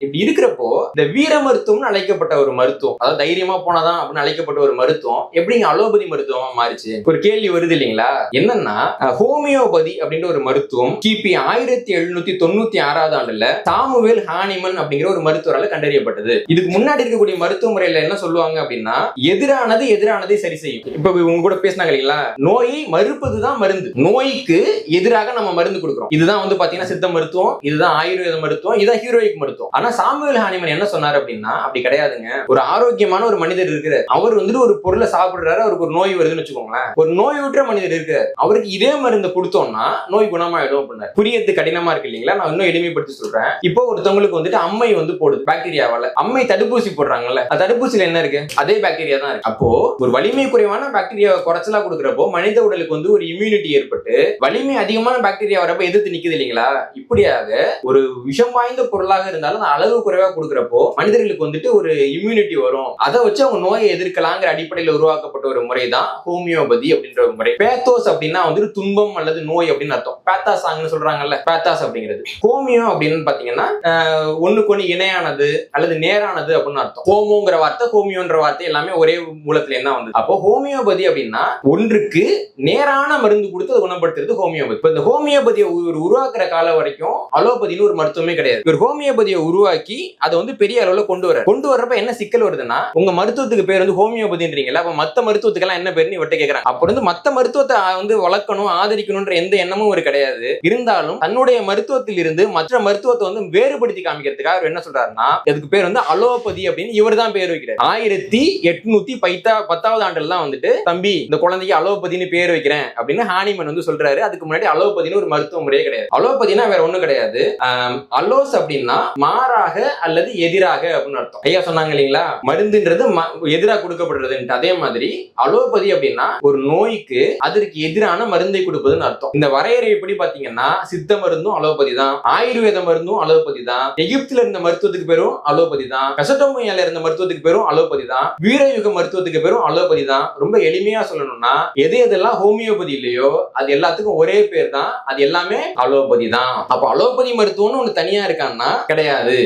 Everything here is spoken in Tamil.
இப்படி இருக்கிறப்போ இந்த வீர மருத்துவம்னு அழைக்கப்பட்ட ஒரு மருத்துவம், அதாவது தைரியமா போனாதான் அப்படின்னு அழைக்கப்பட்ட ஒரு மருத்துவம் எப்படிங்க அலோபதி மருத்துவமா மாறிச்சு? ஒரு கேள்வி வருது இல்லைங்களா? என்னன்னா, ஹோமியோபதி அப்படின்ற ஒரு மருத்துவம் கிபி 1796 ஆண்டுல சாமுவேல் ஹானிமன் அப்படிங்கிற ஒரு மருத்துவரால கண்டறியப்பட்டது. இதுக்கு முன்னாடி இருக்கக்கூடிய மருத்துவ முறையில என்ன சொல்லுவாங்க அப்படின்னா, எதிரானதை சரி செய்யும். இப்ப உங்க கூட பேசினாங்க இல்லைங்களா, நோயை மறுப்பதுதான் மருந்து, நோய்க்கு எதிராக நம்ம மருந்து கொடுக்கிறோம். இதுதான் வந்து பாத்தீங்கன்னா சித்த மருத்துவம், இதுதான் ஆயுர்வேத மருத்துவம், இதுதான் ஹீரோயிக் மருத்துவம். ஆனா சாமுவேல் ஹானிமன் என்ன சொன்னாரு அப்படின்னா, அப்படி கிடையாதுங்க. ஒரு ஆரோக்கியமான ஒரு மனிதர் இருக்கிறார், அவர் வந்துட்டு ஒரு பொருளை சாப்பிடுறாரு, அவருக்கு ஒரு நோய் வருதுன்னு வச்சுக்கோங்களேன், ஒரு நோயுற்ற மனிதர் இருக்கார், அவருக்கு இதே மருந்து கொடுத்தோம்னா நோய் குணமாயிடும் அப்படின்னாரு. புரியறது கடினமா இருக்கு இல்லைங்களா? நான் இன்னும் எளிமைப்படுத்தி சொல்றேன். இப்போ ஒருத்தவங்களுக்கு வந்துட்டு அம்மை வந்து போடுது பாக்டீரியாவால, அம்மை தடுப்பூசி போடுறாங்கல்ல, அந்த தடுப்பூசியில என்ன இருக்கு? அதே பாக்டீரியா தான் இருக்கு. அப்போ ஒரு வலிமை குறைவான பாக்டீரியாவை குறைச்சலா கொடுக்குறப்போ மனித உடலுக்கு வந்து ஒரு இம்யூனிட்டி ஏற்பட்டு வலிமை அதிகமான பாக்டீரியா வரப்ப எதிர்த்து நிக்குது இல்லைங்களா? இப்படியாக ஒரு விஷம் வாய்ந்த பொருளாக இருந்தாலும் அளவு குறைவா கொடுக்கிறப்போ மனிதர்களுக்கு வந்துட்டு ஒரு இம்யூனிட்டி வரும், அதை வச்சு அவங்க நோயை எதிர்க்கலாங்கிற அடிப்படையில் உருவாக்கப்பட்ட ஒரு முறை தான் ஹோமியோபதி அப்படின்ற ஒரு முறை. பேத்தோஸ் அப்படின்னா வந்துட்டு துன்பம் அல்லது நோய் அப்படின்னு அர்த்தம். பேத்தாசாங்னு சொல்றாங்கல்ல, பேத்தாஸ் அப்படிங்கிறது. ஹோமியோ அப்படின்னு பாத்தீங்கன்னா ஒண்ணுக்கு ஒண்ணு இணையானது அல்லது நேரானது அப்படின்னு அர்த்தம். ஹோமோங்கிற வார்த்தை, ஹோமியோன்ற வார்த்தை எல்லாமே ஒரே மூலத்துல என்ன வந்து. அப்போ ஹோமியோபதி அப்படின்னா ஒன்றுக்கு நேரான மருந்து கொடுத்து அதை குணப்படுத்துறது ஹோமியோபதி. இப்ப இந்த ஹோமியோபதியை உருவாக்குற காலம் வரைக்கும் அலோபதினு ஒரு மருத்துவமே கிடையாது. ஒரு ஹோமியோபதியை உருவாக்கி அதை வந்து பெரிய அளவுல கொண்டு வரப்ப என்ன சிக்கல் வருதுன்னா, உங்க மருத்துவத்துக்கு பேர் வந்து ஹோமியோபதின்றீங்களா, அப்ப மத்த மருத்துவத்துக்கெல்லாம் என்ன பேருன்னு இவர்கிட்ட கேக்குறாங்க. அப்ப வந்து மத்த மருத்துவத்தை வந்து வளர்க்கணும், ஆதரிக்கணும்ன்ற எந்த எண்ணமும் ஒரு கிடையாது. இருந்தாலும் தன்னுடைய மருத்துவத்தில் இருந்து மற்ற மருத்துவத்தை வந்து வேறுபடுத்தி காமிக்கிறதுக்காக அவர் என்ன சொல்றாருன்னா, அதுக்கு பேர் வந்து அலோபதி அப்படின்னு இவர் தான் பேர் வைக்கிறார். 1810 ஆண்டுல தான் வந்துட்டு, தம்பி இந்த குழந்தைக்கு அலோபதினு பேர் வைக்கிறேன் அப்படின்னு ஹானிமன் வந்து சொல்றாரு. அதுக்கு முன்னாடி அலோபதினு ஒரு மருத்துவ முறையே கிடையாது. அலோபதினா வேற ஒண்ணும் கிடையாது. அலோஸ் அப்படின்னா மாறாக அல்லது எதிராக அப்படின்னு அர்த்தம். ஐயா சொன்னாங்க இல்லைங்களா, மருந்துன்றது எதிராக கொடுக்கப்படுறது. அதே மாதிரி அலோபதி அப்படின்னா ஒரு நோய்க்கு அதற்கு எதிரான மருந்தை கொடுப்பதுன்னு அர்த்தம். இந்த வரையறை எப்படி பாத்தீங்கன்னா, சித்த மருந்தும் அலோபதி தான், ஆயுர்வேத மருந்தும் அலோபதி தான், எகிப்துல இருந்த மருத்துவத்துக்கு பேரும் அலோபதி தான், மெசடோமியால இருந்த மருத்துவத்துக்கு பேரும் அலோபதி தான், வீரயுக மருத்துவத்துக்கு பேரும் அலோபதி தான். ரொம்ப எளிமையா சொல்லணும்னா, எது எதெல்லாம் ஹோமியோபதி இல்லையோ அது எல்லாத்துக்கும் ஒரே பேர் தான், அது எல்லாமே அலோபதி தான். அப்ப அலோபதி மருத்துவம்னு ஒண்ணு தனியா இருக்கான்னா கிடையாது.